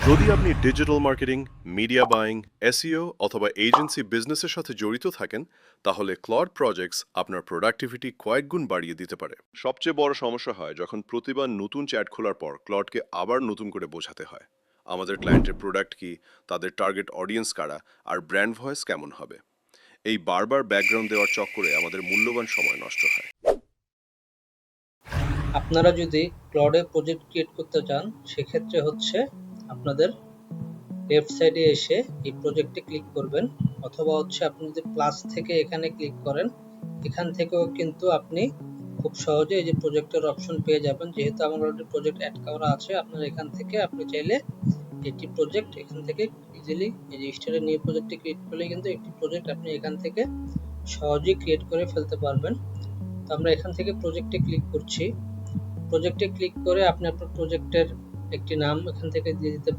যদি আপনি digital marketing, media buying, SEO অথবা এজেন্সি বিজনেসের সাথে জড়িত থাকেন, তাহলে ক্লড প্রজেক্টস আপনার প্রোডাক্টিভিটি কয়েক গুণ বাড়িয়ে দিতে পারে। সবচেয়ে বড় সমস্যা হয় যখন প্রতিবার নতুন চ্যাট খোলার পর ক্লডকে আবার নতুন করে বোঝাতে হয় আমাদের ক্লায়েন্টের প্রোডাক্ট কি, তাদের টার্গেট অডিয়েন্স কারা, আর ব্র্যান্ড ভয়েস কেমন হবে। এই বারবার ব্যাকগ্রাউন্ড দেওয়ার চক্করে আমাদের মূল্যবান সময় নষ্ট হয়। আপনারা যদি ক্লডে প্রজেক্ট ক্রিয়েট করতে চান, সেক্ষেত্রে হচ্ছে আপনাদের লেফট সাইডে এসে এই প্রজেক্টে ক্লিক করবেন, অথবা হচ্ছে আপনি যদি প্লাস থেকে এখানে ক্লিক করেন, এখান থেকেও কিন্তু আপনি খুব সহজে এই যে প্রজেক্টের অপশন পেয়ে যাবেন। যেহেতু আমার অলরেডি প্রজেক্ট অ্যাড করা আছে, আপনার এখান থেকে আপনি চাইলে একটি প্রজেক্ট এখান থেকে ইজিলি এই যে স্টারে নিউ প্রজেক্টে ক্রিয়েট করলে কিন্তু একটি প্রজেক্ট আপনি এখান থেকে সহজেই ক্রিয়েট করে ফেলতে পারবেন। তো আমরা এখান থেকে প্রজেক্টে ক্লিক করছি। প্রজেক্টে ক্লিক করে আপনি আপনার প্রজেক্টের একটি নাম এখান থেকে দিয়ে দিতে